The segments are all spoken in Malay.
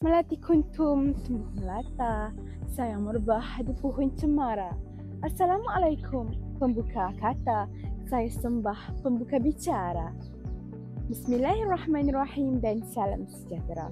Melati kuntum tumbuh melata, sayang merbah di pohon cemara. Assalamualaikum, pembuka kata, saya sembah pembuka bicara. Bismillahirrahmanirrahim dan salam sejahtera.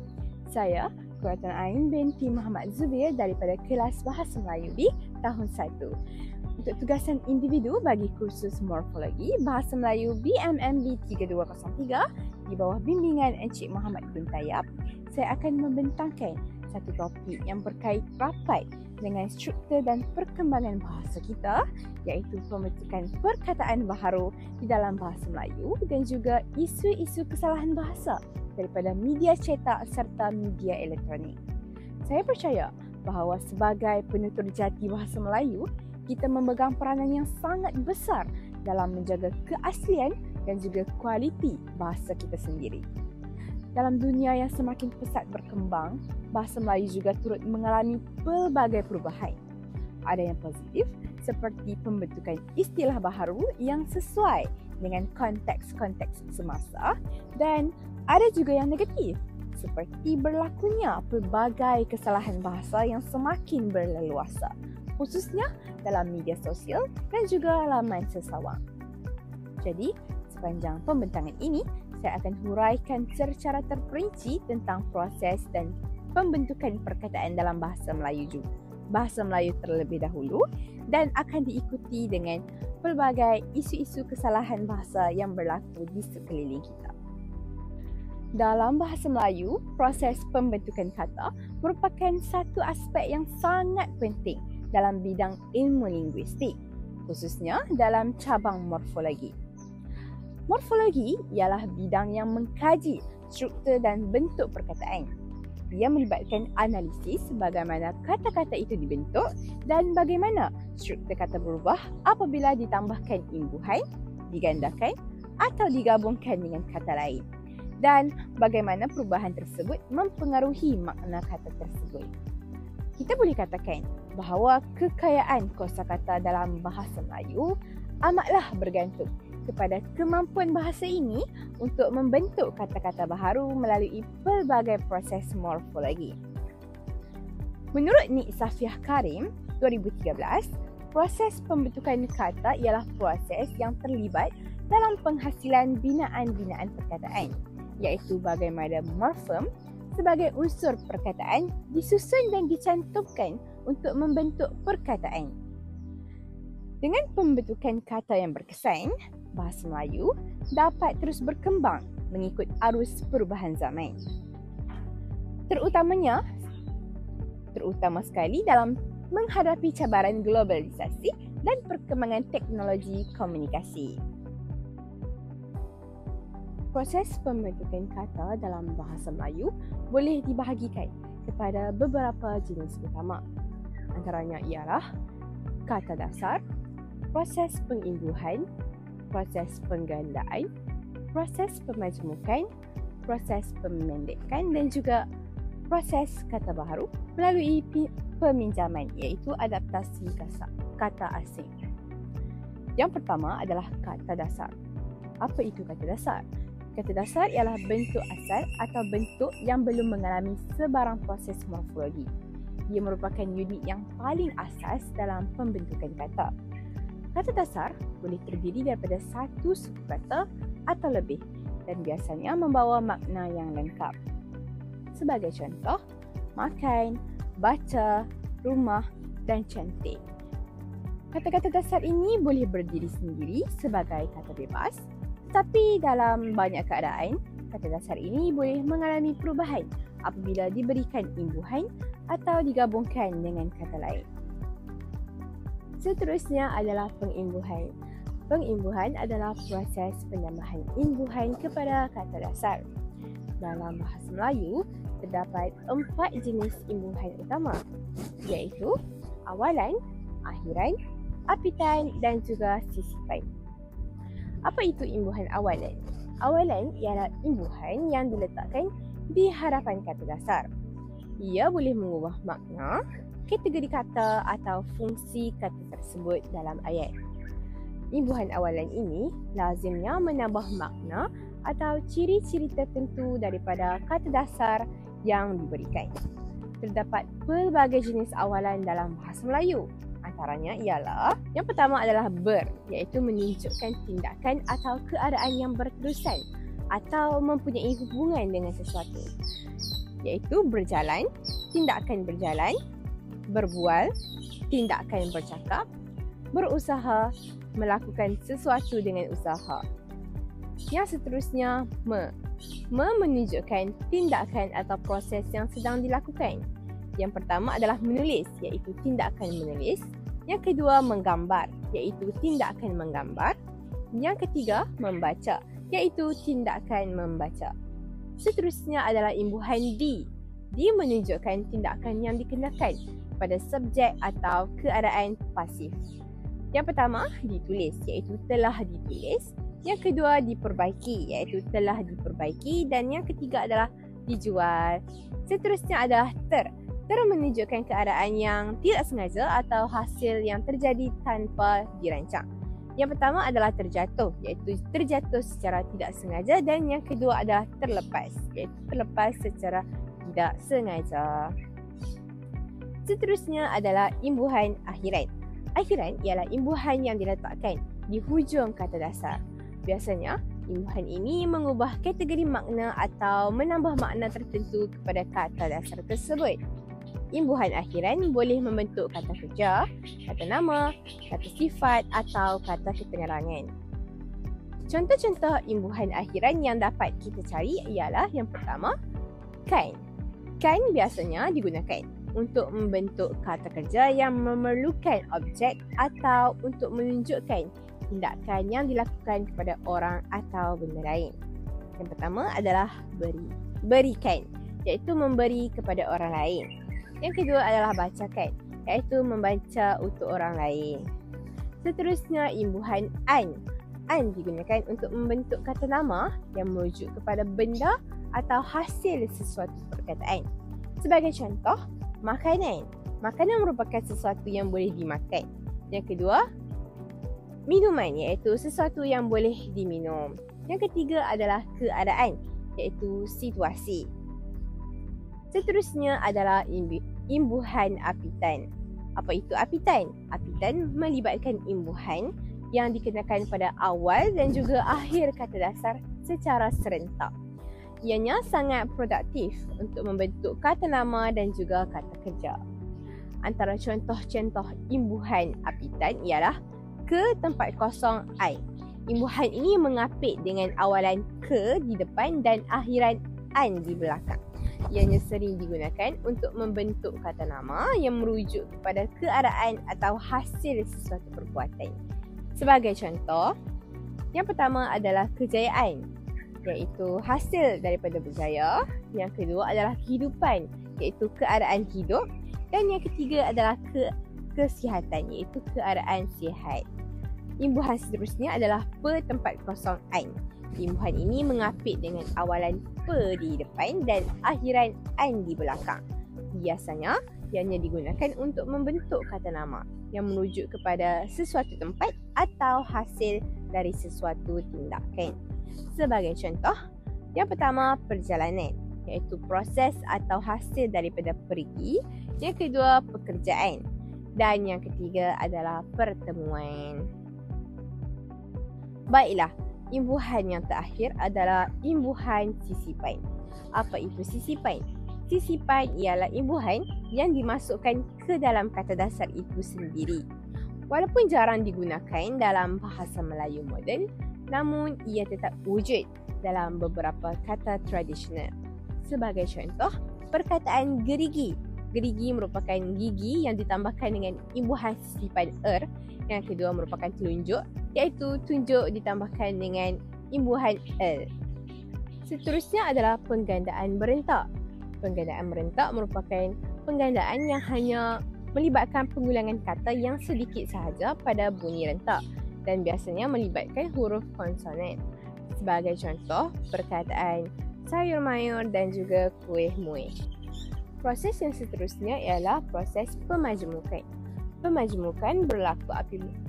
Saya Quretan Ain binti Muhammad Zubir daripada kelas Bahasa Melayu B tahun 1. Untuk tugasan individu bagi kursus morfologi Bahasa Melayu BMMB 3203 di bawah bimbingan Encik Muhammad Kuntayab, saya akan membentangkan satu topik yang berkait rapat dengan struktur dan perkembangan bahasa kita, iaitu pembentukan perkataan baharu di dalam bahasa Melayu dan juga isu-isu kesalahan bahasa daripada media cetak serta media elektronik. Saya percaya bahawa sebagai penutur jati bahasa Melayu, kita memegang peranan yang sangat besar dalam menjaga keaslian dan juga kualiti bahasa kita sendiri. Dalam dunia yang semakin pesat berkembang, bahasa Melayu juga turut mengalami pelbagai perubahan. Ada yang positif seperti pembentukan istilah baharu yang sesuai dengan konteks-konteks semasa, dan ada juga yang negatif seperti berlakunya pelbagai kesalahan bahasa yang semakin berleluasa, khususnya dalam media sosial dan juga laman sesawang. Jadi, sepanjang pembentangan ini, saya akan huraikan secara terperinci tentang proses dan pembentukan perkataan dalam bahasa Melayu terlebih dahulu, dan akan diikuti dengan pelbagai isu-isu kesalahan bahasa yang berlaku di sekeliling kita. Dalam bahasa Melayu, proses pembentukan kata merupakan satu aspek yang sangat penting dalam bidang ilmu linguistik, khususnya dalam cabang morfologi. Morfologi ialah bidang yang mengkaji struktur dan bentuk perkataan. Ia melibatkan analisis bagaimana kata-kata itu dibentuk dan bagaimana struktur kata berubah apabila ditambahkan imbuhan, digandakan atau digabungkan dengan kata lain, dan bagaimana perubahan tersebut mempengaruhi makna kata tersebut. Kita boleh katakan bahawa kekayaan kosakata dalam bahasa Melayu amatlah bergantung kepada kemampuan bahasa ini untuk membentuk kata-kata baharu melalui pelbagai proses morfologi. Menurut Nik Safiah Karim 2013, proses pembentukan kata ialah proses yang terlibat dalam penghasilan binaan-binaan perkataan, iaitu bagaimana morfem sebagai unsur perkataan disusun dan dicantumkan untuk membentuk perkataan. Dengan pembentukan kata yang berkesan, bahasa Melayu dapat terus berkembang mengikut arus perubahan zaman. Terutama sekali dalam menghadapi cabaran globalisasi dan perkembangan teknologi komunikasi. Proses pembentukan kata dalam bahasa Melayu boleh dibahagikan kepada beberapa jenis utama. Antaranya ialah kata dasar, proses pengimbuhan, proses penggandaan, proses pemajmukan, proses pemendekan dan juga proses kata baharu melalui peminjaman, iaitu adaptasi kata asing. Yang pertama adalah kata dasar. Apa itu kata dasar? Kata dasar ialah bentuk asal atau bentuk yang belum mengalami sebarang proses morfologi. Ia merupakan unit yang paling asas dalam pembentukan kata. Kata dasar boleh terdiri daripada satu suku kata atau lebih dan biasanya membawa makna yang lengkap. Sebagai contoh, makan, baca, rumah dan cantik. Kata-kata dasar ini boleh berdiri sendiri sebagai kata bebas, tetapi dalam banyak keadaan, kata dasar ini boleh mengalami perubahan apabila diberikan imbuhan atau digabungkan dengan kata lain. Seterusnya adalah pengimbuhan. Pengimbuhan adalah proses penambahan imbuhan kepada kata dasar. dalam bahasa Melayu terdapat 4 jenis imbuhan utama, iaitu awalan, akhiran, apitan dan juga sisipan. Apa itu imbuhan awalan? Awalan ialah imbuhan yang diletakkan di hadapan kata dasar. Ia boleh mengubah makna, kategori kata atau fungsi kata tersebut dalam ayat. Imbuhan awalan ini lazimnya menambah makna atau ciri-ciri tertentu daripada kata dasar yang diberikan. Terdapat pelbagai jenis awalan dalam bahasa Melayu. Antaranya ialah, yang pertama adalah ber, iaitu menunjukkan tindakan atau keadaan yang berterusan atau mempunyai hubungan dengan sesuatu, iaitu berjalan, tindakan berjalan, berbual, tindakan bercakap, berusaha, melakukan sesuatu dengan usaha. Yang seterusnya, menunjukkan tindakan atau proses yang sedang dilakukan. Yang pertama adalah menulis, iaitu tindakan menulis. Yang kedua, menggambar, iaitu tindakan menggambar. Yang ketiga, membaca, iaitu tindakan membaca. Seterusnya adalah imbuhan di. Di menunjukkan tindakan yang dikenakan pada subjek atau keadaan pasif. Yang pertama, ditulis, iaitu telah ditulis. Yang kedua, diperbaiki, iaitu telah diperbaiki. Dan yang ketiga adalah dijual. Seterusnya adalah ter menunjukkan keadaan yang tidak sengaja atau hasil yang terjadi tanpa dirancang. Yang pertama adalah terjatuh, iaitu terjatuh secara tidak sengaja. Dan yang kedua adalah terlepas, iaitu terlepas secara tidak sengaja. Seterusnya adalah imbuhan akhiran. Akhiran ialah imbuhan yang diletakkan di hujung kata dasar. Biasanya, imbuhan ini mengubah kategori makna atau menambah makna tertentu kepada kata dasar tersebut. Imbuhan akhiran boleh membentuk kata kerja, kata nama, kata sifat atau kata keterangan. Contoh-contoh imbuhan akhiran yang dapat kita cari ialah yang pertama, kan. Kan biasanya digunakan untuk membentuk kata kerja yang memerlukan objek atau untuk menunjukkan tindakan yang dilakukan kepada orang atau benda lain. Yang pertama adalah beri. Berikan, iaitu memberi kepada orang lain. Yang kedua adalah bacakan, iaitu membaca untuk orang lain. Seterusnya imbuhan an. An digunakan untuk membentuk kata nama yang merujuk kepada benda atau hasil sesuatu perkataan. Sebagai contoh, makanan. Makanan merupakan sesuatu yang boleh dimakan. Yang kedua, minuman, iaitu sesuatu yang boleh diminum. Yang ketiga adalah keadaan, iaitu situasi. Seterusnya adalah imbuhan apitan. Apa itu apitan? Apitan melibatkan imbuhan yang dikenakan pada awal dan juga akhir kata dasar secara serentak. Ianya sangat produktif untuk membentuk kata nama dan juga kata kerja. Antara contoh-contoh imbuhan apitan ialah ke tempat kosong I. Imbuhan ini mengapit dengan awalan ke di depan dan akhiran an di belakang. Ianya sering digunakan untuk membentuk kata nama yang merujuk kepada keadaan atau hasil sesuatu perbuatan. Sebagai contoh, yang pertama adalah kejayaan, iaitu hasil daripada berjaya. Yang kedua adalah kehidupan, iaitu keadaan hidup. Dan yang ketiga adalah kesihatan, iaitu keadaan sihat. Imbuhan seterusnya adalah pe tempat kosong an. Imbuhan ini mengapit dengan awalan pe di depan dan akhiran an di belakang. Biasanya, ianya digunakan untuk membentuk kata nama yang merujuk kepada sesuatu tempat atau hasil dari sesuatu tindakan. Sebagai contoh, yang pertama perjalanan, iaitu proses atau hasil daripada pergi. Yang kedua pekerjaan. Dan yang ketiga adalah pertemuan. Baiklah, imbuhan yang terakhir adalah imbuhan sisipan. Apa itu sisipan? Sisipan ialah imbuhan yang dimasukkan ke dalam kata dasar itu sendiri. Walaupun jarang digunakan dalam bahasa Melayu moden, namun ia tetap wujud dalam beberapa kata tradisional. Sebagai contoh, perkataan gerigi. Gerigi merupakan gigi yang ditambahkan dengan imbuhan sisipan Yang kedua merupakan telunjuk, iaitu tunjuk ditambahkan dengan imbuhan Seterusnya adalah penggandaan berentak. Penggandaan berentak merupakan penggandaan yang hanya melibatkan pengulangan kata yang sedikit sahaja pada bunyi rentak dan biasanya melibatkan huruf konsonan. Sebagai contoh, perkataan sayur mayur dan juga kuih muih. Proses yang seterusnya ialah proses pemajmukan. Pemajmukan berlaku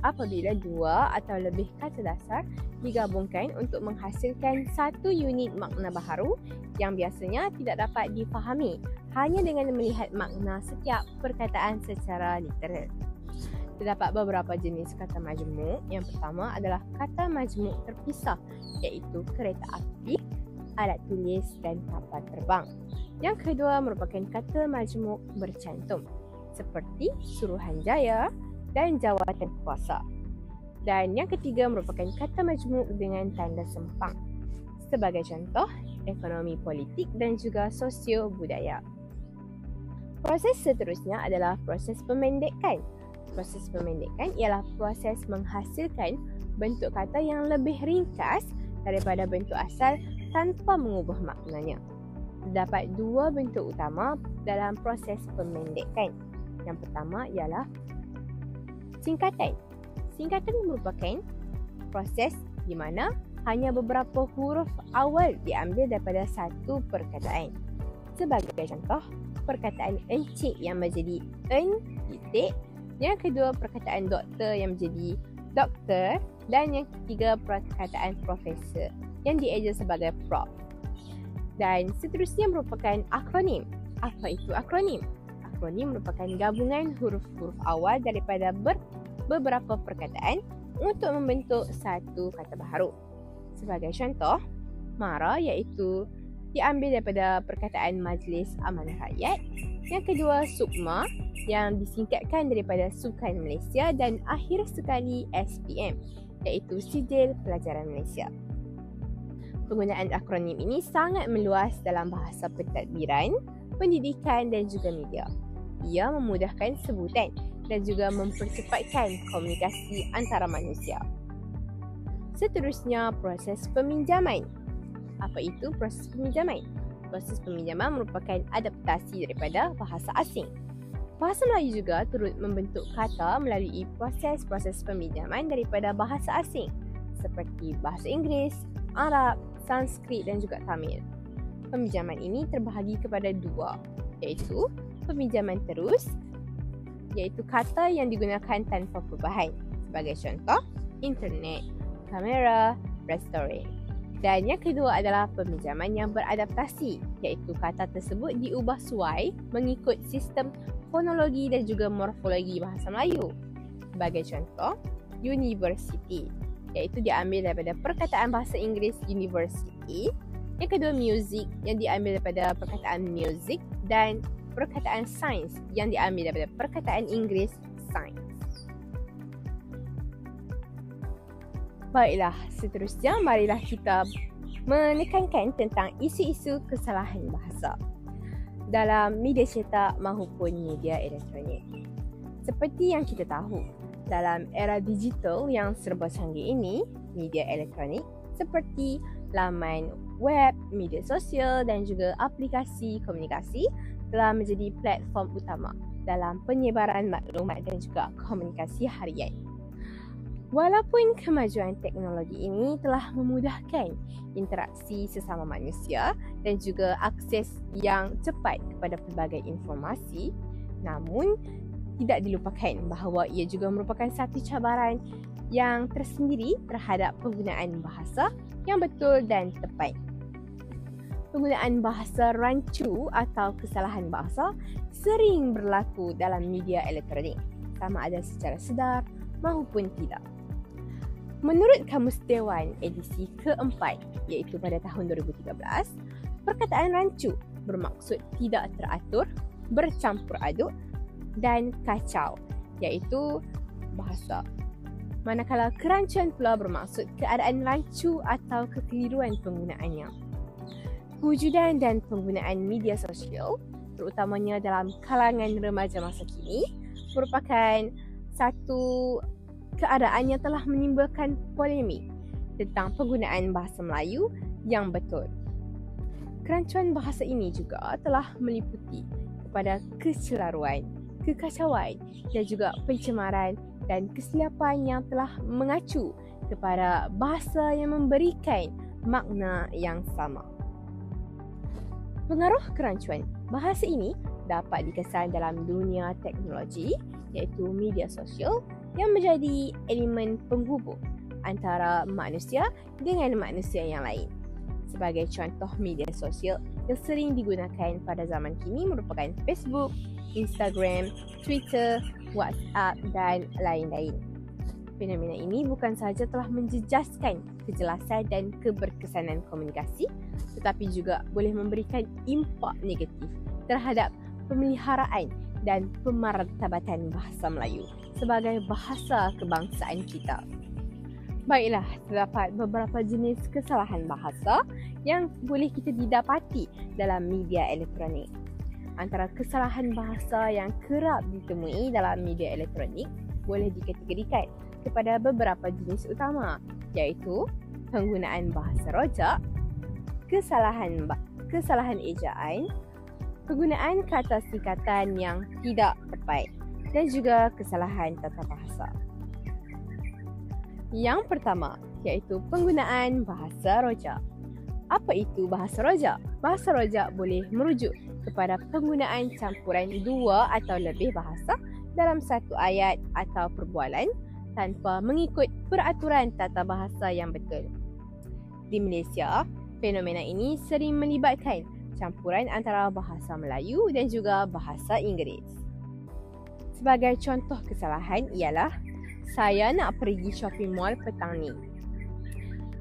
apabila dua atau lebih kata dasar digabungkan untuk menghasilkan satu unit makna baharu yang biasanya tidak dapat difahami hanya dengan melihat makna setiap perkataan secara literal. Terdapat beberapa jenis kata majmuk. Yang pertama adalah kata majmuk terpisah, iaitu kereta api, alat tulis dan kapal terbang. Yang kedua merupakan kata majmuk bercantum, seperti Suruhanjaya dan jawatan kuasa. Dan yang ketiga merupakan kata majmuk dengan tanda sempang. Sebagai contoh, ekonomi politik dan juga sosio budaya. Proses seterusnya adalah proses pemendekan. Proses pemendekan ialah proses menghasilkan bentuk kata yang lebih ringkas daripada bentuk asal tanpa mengubah maknanya. Terdapat dua bentuk utama dalam proses pemendekan. Yang pertama ialah singkatan. Singkatan merupakan proses di mana hanya beberapa huruf awal diambil daripada satu perkataan. Sebagai contoh, perkataan encik yang menjadi en titik. Yang kedua, perkataan doktor yang menjadi doktor. Dan yang ketiga, perkataan profesor yang dieja sebagai prof. Dan seterusnya merupakan akronim. Apa itu akronim? Akronim merupakan gabungan huruf-huruf awal daripada beberapa perkataan untuk membentuk satu kata baharu. Sebagai contoh, MARA iaitu diambil daripada perkataan Majlis Amanah Rakyat. Yang kedua, SUKMA yang disingkatkan daripada Sukan Malaysia, dan akhir sekali SPM iaitu Sijil Pelajaran Malaysia. Penggunaan akronim ini sangat meluas dalam bahasa pentadbiran, pendidikan dan juga media. Ia memudahkan sebutan dan juga mempercepatkan komunikasi antara manusia. Seterusnya, proses peminjaman. Apa itu proses peminjaman? Proses peminjaman merupakan adaptasi daripada bahasa asing. Bahasa Melayu juga turut membentuk kata melalui proses-proses peminjaman daripada bahasa asing seperti bahasa Inggeris, Arab, Sanskrit dan juga Tamil. Peminjaman ini terbahagi kepada dua, iaitu peminjaman terus, iaitu kata yang digunakan tanpa perubahan. Sebagai contoh, internet, kamera, restoran. Dan yang kedua adalah peminjaman yang beradaptasi, iaitu kata tersebut diubah suai mengikut sistem fonologi dan juga morfologi bahasa Melayu. Sebagai contoh, university, iaitu diambil daripada perkataan bahasa Inggeris university. Yang kedua, music yang diambil daripada perkataan music, dan perkataan science yang diambil daripada perkataan Inggeris science. Baiklah, seterusnya marilah kita menekankan tentang isu-isu kesalahan bahasa dalam media cetak maupun media elektronik. Seperti yang kita tahu, dalam era digital yang serba canggih ini, media elektronik seperti laman web, media sosial dan juga aplikasi komunikasi telah menjadi platform utama dalam penyebaran maklumat dan juga komunikasi harian. Walaupun kemajuan teknologi ini telah memudahkan interaksi sesama manusia dan juga akses yang cepat kepada pelbagai informasi, namun tidak dilupakan bahawa ia juga merupakan satu cabaran yang tersendiri terhadap penggunaan bahasa yang betul dan tepat. Penggunaan bahasa rancu atau kesalahan bahasa sering berlaku dalam media elektronik, sama ada secara sedar maupun tidak. Menurut Kamus Dewan edisi keempat, iaitu pada tahun 2013, perkataan rancu bermaksud tidak teratur, bercampur aduk dan kacau, iaitu bahasa. Manakala kerancuan pula bermaksud keadaan rancu atau kekeliruan penggunaannya. Kewujudan dan penggunaan media sosial, terutamanya dalam kalangan remaja masa kini, merupakan satu keadaan yang telah menimbulkan polemik tentang penggunaan bahasa Melayu yang betul. Kerancuan bahasa ini juga telah meliputi kepada kecelaruan, kekacauan dan juga pencemaran dan kesilapan yang telah mengacu kepada bahasa yang memberikan makna yang sama. Pengaruh kerancuan bahasa ini dapat dikesan dalam dunia teknologi iaitu media sosial yang menjadi elemen penghubung antara manusia dengan manusia yang lain. Sebagai contoh media sosial yang sering digunakan pada zaman kini merupakan Facebook, Instagram, Twitter, WhatsApp dan lain-lain. Fenomena ini bukan sahaja telah menjejaskan kejelasan dan keberkesanan komunikasi, tetapi juga boleh memberikan impak negatif terhadap pemeliharaan dan pemartabatan bahasa Melayu sebagai bahasa kebangsaan kita. Baiklah, terdapat beberapa jenis kesalahan bahasa yang boleh kita didapati dalam media elektronik. Antara kesalahan bahasa yang kerap ditemui dalam media elektronik boleh dikategorikan kepada beberapa jenis utama, iaitu penggunaan bahasa rojak, kesalahan ejaan, penggunaan kata singkatan yang tidak tepat dan juga kesalahan tata bahasa. Yang pertama, iaitu penggunaan bahasa rojak. Apa itu bahasa rojak? Bahasa rojak boleh merujuk kepada penggunaan campuran dua atau lebih bahasa dalam satu ayat atau perbualan tanpa mengikut peraturan tata bahasa yang betul. Di Malaysia, fenomena ini sering melibatkan campuran antara bahasa Melayu dan juga bahasa Inggeris. Sebagai contoh kesalahan ialah, saya nak pergi shopping mall petang ni.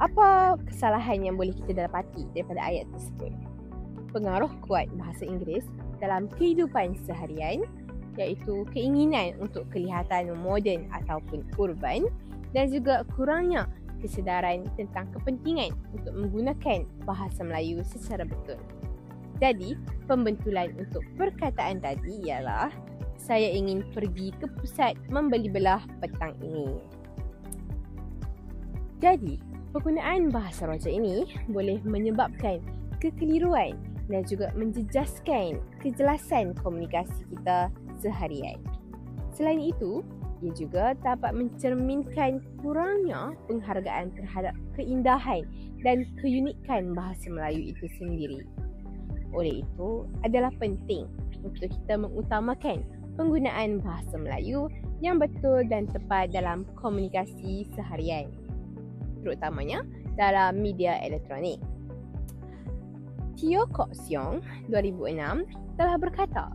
Apa kesalahan yang boleh kita dapati daripada ayat tersebut? Pengaruh kuat bahasa Inggeris dalam kehidupan seharian iaitu keinginan untuk kelihatan moden ataupun urban dan juga kurangnya kesedaran tentang kepentingan untuk menggunakan bahasa Melayu secara betul. Jadi, pembentulan untuk perkataan tadi ialah saya ingin pergi ke pusat membeli belah petang ini. Jadi, penggunaan bahasa rojak ini boleh menyebabkan kekeliruan dan juga menjejaskan kejelasan komunikasi kita seharian. Selain itu, ia juga dapat mencerminkan kurangnya penghargaan terhadap keindahan dan keunikan bahasa Melayu itu sendiri. Oleh itu, adalah penting untuk kita mengutamakan penggunaan bahasa Melayu yang betul dan tepat dalam komunikasi seharian, terutamanya dalam media elektronik. Teo Kok Siong 2006 telah berkata,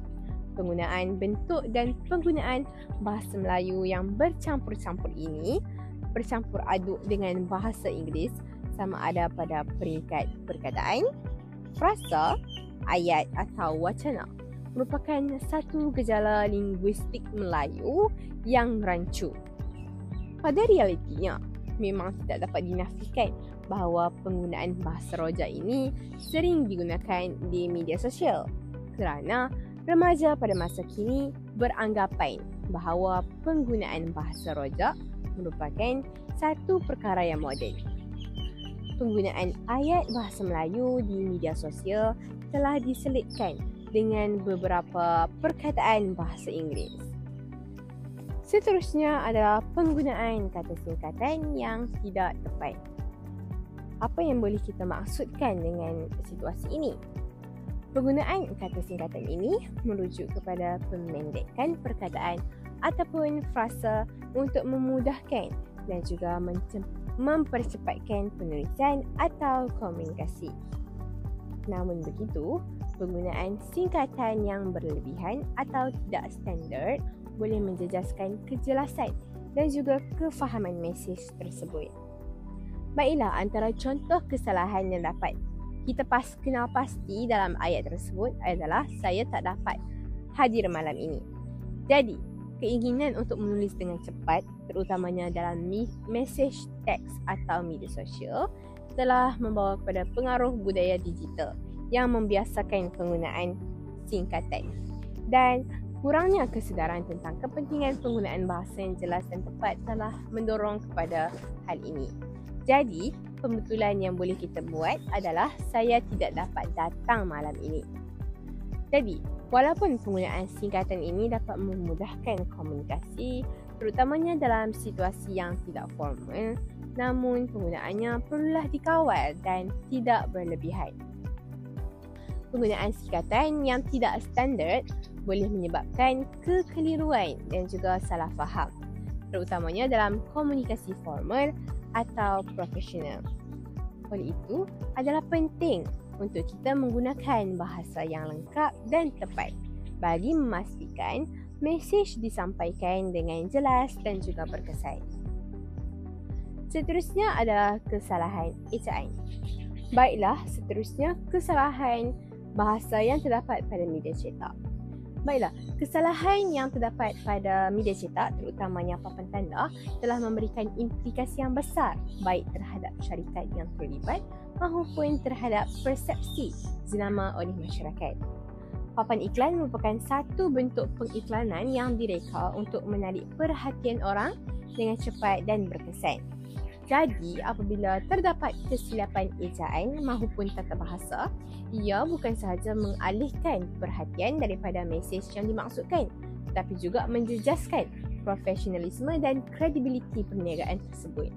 penggunaan bentuk dan penggunaan bahasa Melayu yang bercampur-campur ini bercampur aduk dengan bahasa Inggeris sama ada pada peringkat perkataan, frasa, ayat atau wacana merupakan satu gejala linguistik Melayu yang rancu. Pada realitinya, memang tidak dapat dinafikan bahawa penggunaan bahasa rojak ini sering digunakan di media sosial kerana remaja pada masa kini beranggapan bahawa penggunaan bahasa rojak merupakan satu perkara yang moden. Penggunaan ayat bahasa Melayu di media sosial telah diselitkan dengan beberapa perkataan bahasa Inggeris. Seterusnya adalah penggunaan kata singkatan yang tidak tepat. Apa yang boleh kita maksudkan dengan situasi ini? Penggunaan kata singkatan ini merujuk kepada pemendekan perkataan ataupun frasa untuk memudahkan dan juga mempercepatkan penulisan atau komunikasi. Namun begitu, penggunaan singkatan yang berlebihan atau tidak standard boleh menjejaskan kejelasan dan juga kefahaman mesej tersebut. Baiklah, antara contoh kesalahan yang dapat kita kenal pasti dalam ayat tersebut adalah saya tak dapat hadir malam ini. Jadi, keinginan untuk menulis dengan cepat, terutamanya dalam mesej teks atau media sosial, telah membawa kepada pengaruh budaya digital yang membiasakan penggunaan singkatan dan kurangnya kesedaran tentang kepentingan penggunaan bahasa yang jelas dan tepat telah mendorong kepada hal ini. Jadi, pembetulan yang boleh kita buat adalah saya tidak dapat datang malam ini. Jadi, walaupun penggunaan singkatan ini dapat memudahkan komunikasi, terutamanya dalam situasi yang tidak formal, namun penggunaannya perlulah dikawal dan tidak berlebihan. Penggunaan singkatan yang tidak standard boleh menyebabkan kekeliruan dan juga salah faham, terutamanya dalam komunikasi formal atau profesional. Oleh itu, adalah penting untuk kita menggunakan bahasa yang lengkap dan tepat bagi memastikan mesej disampaikan dengan jelas dan juga berkesan. Seterusnya adalah kesalahan ejaan. Baiklah, seterusnya kesalahan bahasa yang terdapat pada media cetak. Baiklah, kesalahan yang terdapat pada media cetak, terutamanya papan tanda, telah memberikan implikasi yang besar baik terhadap syarikat yang terlibat maupun terhadap persepsi jenama oleh masyarakat. Papan iklan merupakan satu bentuk pengiklanan yang direka untuk menarik perhatian orang dengan cepat dan berkesan. Jadi, apabila terdapat kesilapan ejaan maupun tata bahasa, ia bukan sahaja mengalihkan perhatian daripada mesej yang dimaksudkan, tetapi juga menjejaskan profesionalisme dan kredibiliti perniagaan tersebut.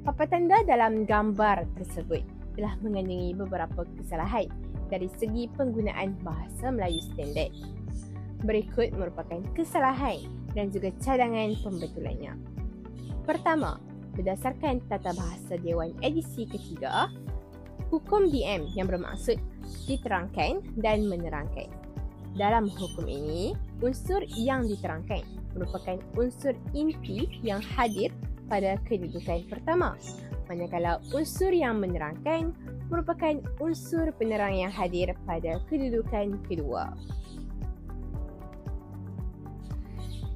Papan tanda dalam gambar tersebut telah mengandungi beberapa kesalahan dari segi penggunaan bahasa Melayu standard. Berikut merupakan kesalahan dan juga cadangan pembetulannya. Pertama, berdasarkan tata bahasa Dewan edisi ketiga, hukum DM yang bermaksud diterangkan dan menerangkan. Dalam hukum ini, unsur yang diterangkan merupakan unsur inti yang hadir pada kedudukan pertama, manakala unsur yang menerangkan merupakan unsur penerang yang hadir pada kedudukan kedua.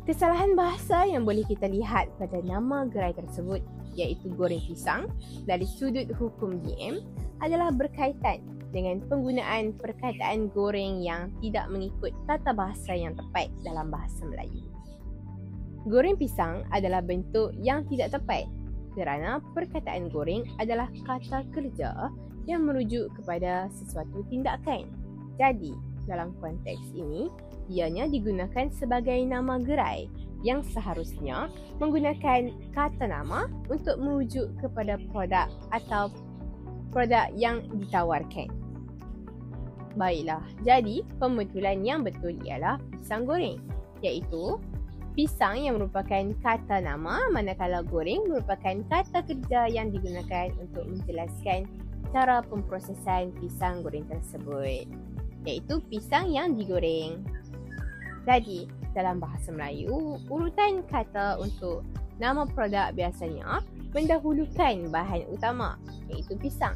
Kesalahan bahasa yang boleh kita lihat pada nama gerai tersebut, iaitu goreng pisang, dari sudut hukum DM adalah berkaitan dengan penggunaan perkataan goreng yang tidak mengikut tata bahasa yang tepat dalam bahasa Melayu. Goreng pisang adalah bentuk yang tidak tepat kerana perkataan goreng adalah kata kerja yang merujuk kepada sesuatu tindakan. Jadi, dalam konteks ini, ianya digunakan sebagai nama gerai yang seharusnya menggunakan kata nama untuk merujuk kepada produk atau produk yang ditawarkan. Baiklah, jadi pembetulan yang betul ialah pisang goreng, iaitu pisang yang merupakan kata nama manakala goreng merupakan kata kerja yang digunakan untuk menjelaskan cara pemprosesan pisang goreng tersebut, iaitu pisang yang digoreng. Jadi, dalam bahasa Melayu, urutan kata untuk nama produk biasanya mendahulukan bahan utama, iaitu pisang,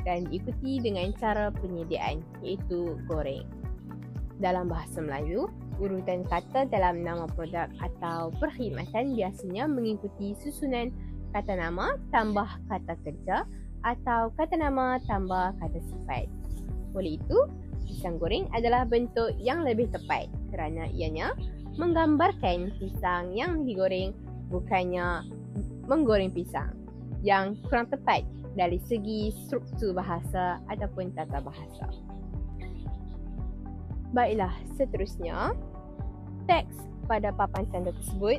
dan diikuti dengan cara penyediaan, iaitu goreng. Dalam bahasa Melayu, urutan kata dalam nama produk atau perkhidmatan biasanya mengikuti susunan kata nama tambah kata kerja atau kata nama tambah kata sifat. Oleh itu, pisang goreng adalah bentuk yang lebih tepat kerana ianya menggambarkan pisang yang digoreng, bukannya menggoreng pisang, yang kurang tepat dari segi struktur bahasa ataupun tata bahasa. Baiklah, seterusnya, teks pada papan tanda tersebut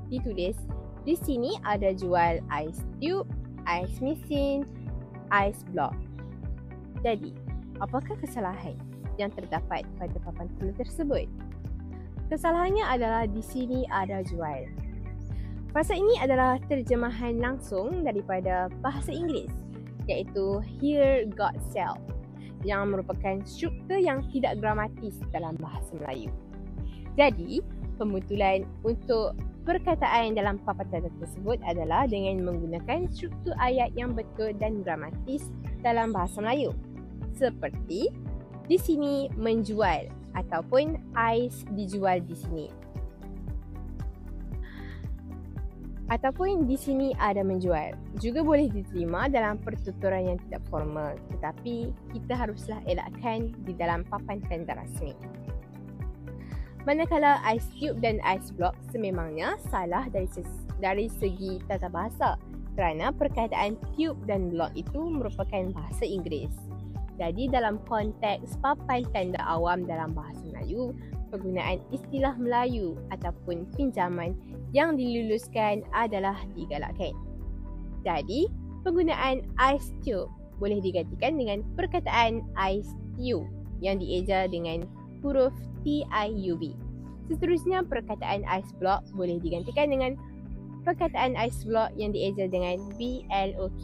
ditulis, di sini ada jual ais tube, ais mesin, ais blok. Jadi, apakah kesalahan yang terdapat pada papan tanda tersebut? Kesalahannya adalah di sini ada jual. Frasa ini adalah terjemahan langsung daripada bahasa Inggeris, iaitu here got sell, yang merupakan struktur yang tidak gramatis dalam bahasa Melayu. Jadi, pembetulan untuk perkataan dalam papan tanda tersebut adalah dengan menggunakan struktur ayat yang betul dan gramatis dalam bahasa Melayu. Seperti, di sini menjual ataupun ais dijual di sini. Ataupun di sini ada menjual. Juga boleh diterima dalam pertuturan yang tidak formal, tetapi kita haruslah elakkan di dalam papan tanda rasmi. Manakala ais tube dan ais blok sememangnya salah dari segi tata bahasa, Kerana perkataan tube dan blok itu merupakan bahasa Inggeris. Jadi dalam konteks papan tanda awam dalam bahasa Melayu, penggunaan istilah Melayu ataupun pinjaman yang diluluskan adalah digalakkan. Jadi, penggunaan ice tube boleh digantikan dengan perkataan ice tube yang dieja dengan huruf TIUB. Seterusnya, perkataan ice block boleh digantikan dengan perkataan ice block yang dieja dengan BLOK.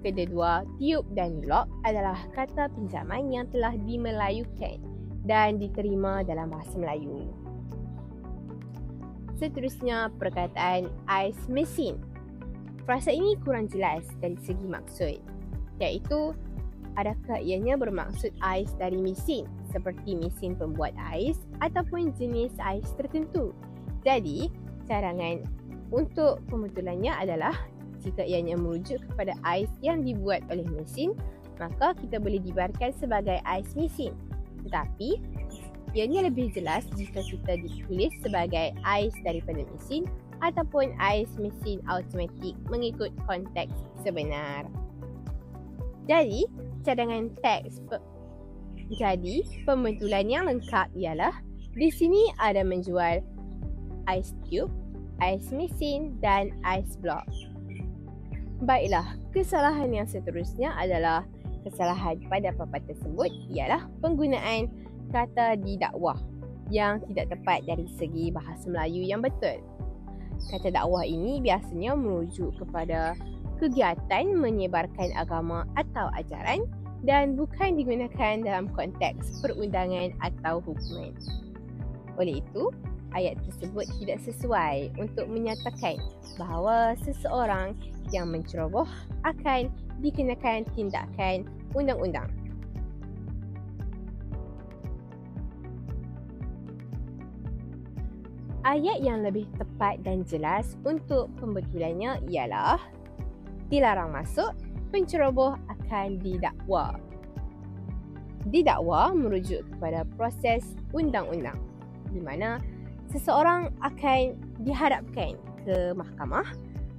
Kedua, tube dan block adalah kata pinjaman yang telah dimelayukan dan diterima dalam bahasa Melayu. Seterusnya, perkataan ice machine. Frasa ini kurang jelas dari segi maksud, iaitu adakah ianya bermaksud ais dari mesin seperti mesin pembuat ais ataupun jenis ais tertentu. Jadi, cadangan untuk pembetulannya adalah jika ianya merujuk kepada ais yang dibuat oleh mesin, maka kita boleh dibarkan sebagai ais mesin. Tetapi, ianya lebih jelas jika kita ditulis sebagai ais daripada mesin ataupun ais mesin automatik mengikut konteks sebenar. Jadi, cadangan teks. Jadi, pembetulan yang lengkap ialah di sini ada menjual ice tube, ice mesin dan ice block. Baiklah, kesalahan yang seterusnya adalah kesalahan pada papan tersebut ialah penggunaan kata didakwah yang tidak tepat dari segi bahasa Melayu yang betul. Kata dakwah ini biasanya merujuk kepada kegiatan menyebarkan agama atau ajaran dan bukan digunakan dalam konteks perundangan atau hukuman. Oleh itu, ayat tersebut tidak sesuai untuk menyatakan bahawa seseorang yang menceroboh akan dikenakan tindakan undang-undang. Ayat yang lebih tepat dan jelas untuk pembetulannya ialah dilarang masuk, penceroboh akan didakwa. Didakwa merujuk kepada proses undang-undang di mana seseorang akan dihadapkan ke mahkamah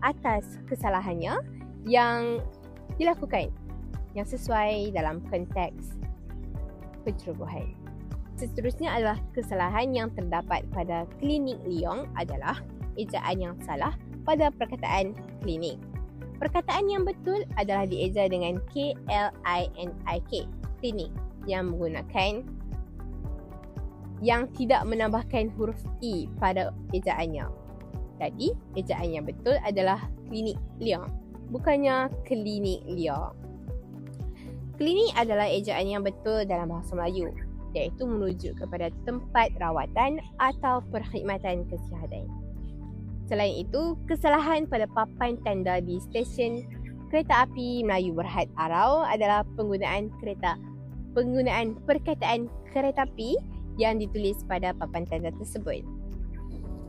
atas kesalahannya yang dilakukan yang sesuai dalam konteks pencerobohan. Seterusnya adalah kesalahan yang terdapat pada klinik Leong adalah ejaan yang salah pada perkataan klinik. Perkataan yang betul adalah dieja dengan KLINIK, klinik, yang menggunakan yang tidak menambahkan huruf I pada ejaannya. Jadi, ejaan yang betul adalah klinik Leong, bukannya klinik Leong. Klinik adalah ejaan yang betul dalam bahasa Melayu, iaitu merujuk kepada tempat rawatan atau perkhidmatan kesihatan. Selain itu, kesalahan pada papan tanda di stesen kereta api Melayu Berhad Arau adalah penggunaan perkataan kereta api yang ditulis pada papan tanda tersebut.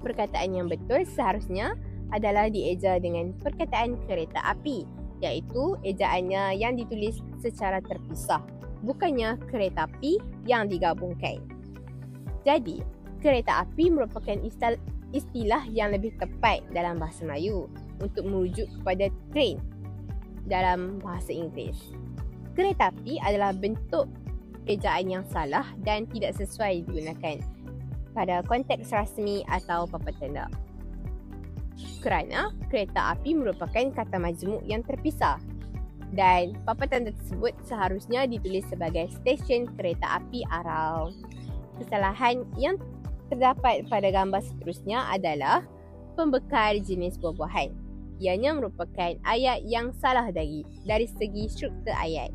Perkataan yang betul seharusnya adalah dieja dengan perkataan kereta api, iaitu ejaannya yang ditulis secara terpisah, bukannya kereta api yang digabungkan. Jadi, kereta api merupakan istilah yang lebih tepat dalam bahasa Melayu untuk merujuk kepada train dalam bahasa Inggeris. Kereta api adalah bentuk ejaan yang salah dan tidak sesuai digunakan pada konteks rasmi atau papan tanda. Kerana kereta api merupakan kata majmuk yang terpisah dan papan tanda tersebut seharusnya ditulis sebagai stesen kereta api Arau. Kesalahan yang terdapat pada gambar seterusnya adalah pembekal jenis buah-buahan. Ianya merupakan ayat yang salah dari segi struktur ayat.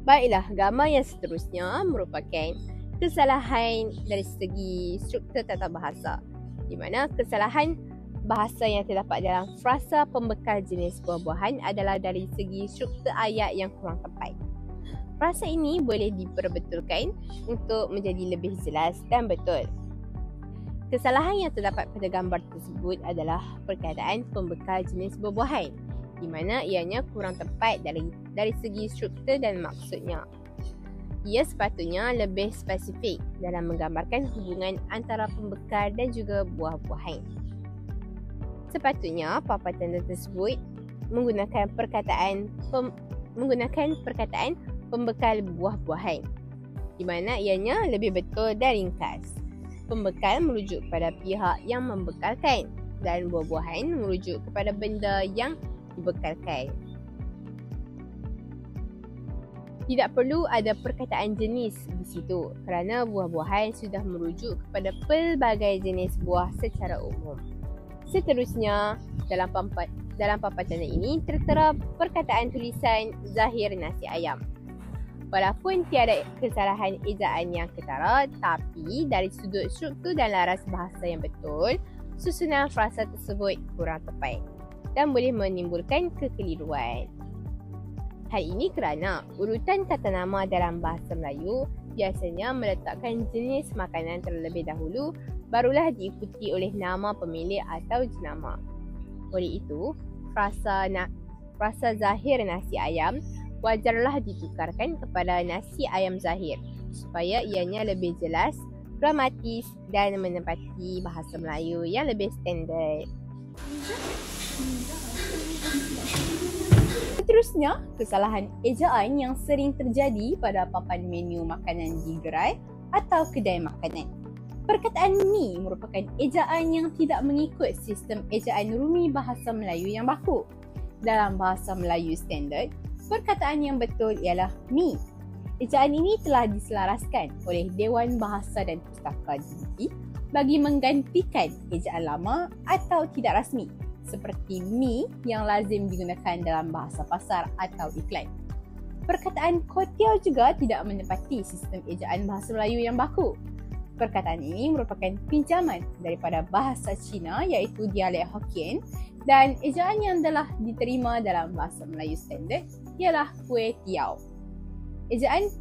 Baiklah, gambar yang seterusnya merupakan kesalahan dari segi struktur tata bahasa, di mana kesalahan bahasa yang terdapat dalam frasa pembekal jenis buah-buahan adalah dari segi struktur ayat yang kurang tepat. Frasa ini boleh diperbetulkan untuk menjadi lebih jelas dan betul. Kesalahan yang terdapat pada gambar tersebut adalah perkataan pembekal jenis buah-buahan, di mana ianya kurang tepat dari segi struktur dan maksudnya. Ia sepatutnya lebih spesifik dalam menggambarkan hubungan antara pembekal dan juga buah-buahan. Sepatutnya papan tanda tersebut menggunakan perkataan pembekal buah-buahan, di mana ianya lebih betul dan ringkas. Pembekal merujuk kepada pihak yang membekalkan dan buah-buahan merujuk kepada benda yang dibekalkan. Tidak perlu ada perkataan jenis di situ kerana buah-buahan sudah merujuk kepada pelbagai jenis buah secara umum. Seterusnya, dalam papan tanda ini tertera perkataan tulisan zahir nasi ayam. Walaupun tiada kesalahan ejaan yang ketara, tapi dari sudut struktur dan laras bahasa yang betul, susunan frasa tersebut kurang tepat dan boleh menimbulkan kekeliruan. Hal ini kerana urutan kata nama dalam bahasa Melayu biasanya meletakkan jenis makanan terlebih dahulu, barulah diikuti oleh nama pemilik atau jenama. Oleh itu, frasa zahir nasi ayam wajarlah ditukarkan kepada nasi ayam zahir supaya ianya lebih jelas, gramatis dan menempati bahasa Melayu yang lebih standard. Seterusnya, kesalahan ejaan yang sering terjadi pada papan menu makanan di gerai atau kedai makanan. Perkataan ni merupakan ejaan yang tidak mengikut sistem ejaan rumi bahasa Melayu yang baku. Dalam bahasa Melayu standard, perkataan yang betul ialah mi. Ejaan ini telah diselaraskan oleh Dewan Bahasa dan Pustaka DBP bagi menggantikan ejaan lama atau tidak rasmi seperti mi yang lazim digunakan dalam bahasa pasar atau iklan. Perkataan kotiau juga tidak menepati sistem ejaan bahasa Melayu yang baku. Perkataan ini merupakan pinjaman daripada bahasa Cina iaitu dialek Hokkien dan ejaan yang telah diterima dalam bahasa Melayu standard ialah kuih tiaw. Ejaan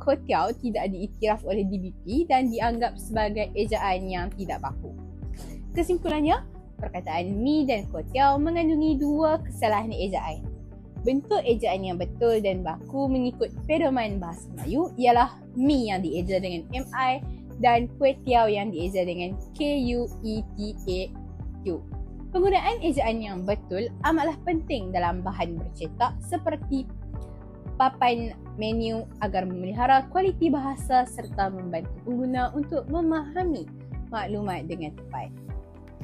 kuih tiaw tidak diiktiraf oleh DBP dan dianggap sebagai ejaan yang tidak baku. Kesimpulannya, perkataan mi dan kuih tiaw mengandungi dua kesalahan ejaan. Bentuk ejaan yang betul dan baku mengikut pedoman bahasa Melayu ialah mi yang dieja dengan MI dan kuih tiaw yang dieja dengan KUETAQ. Penggunaan ejaan yang betul amatlah penting dalam bahan bercetak seperti papan menu agar memelihara kualiti bahasa serta membantu pengguna untuk memahami maklumat dengan tepat.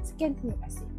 Sekian, terima kasih.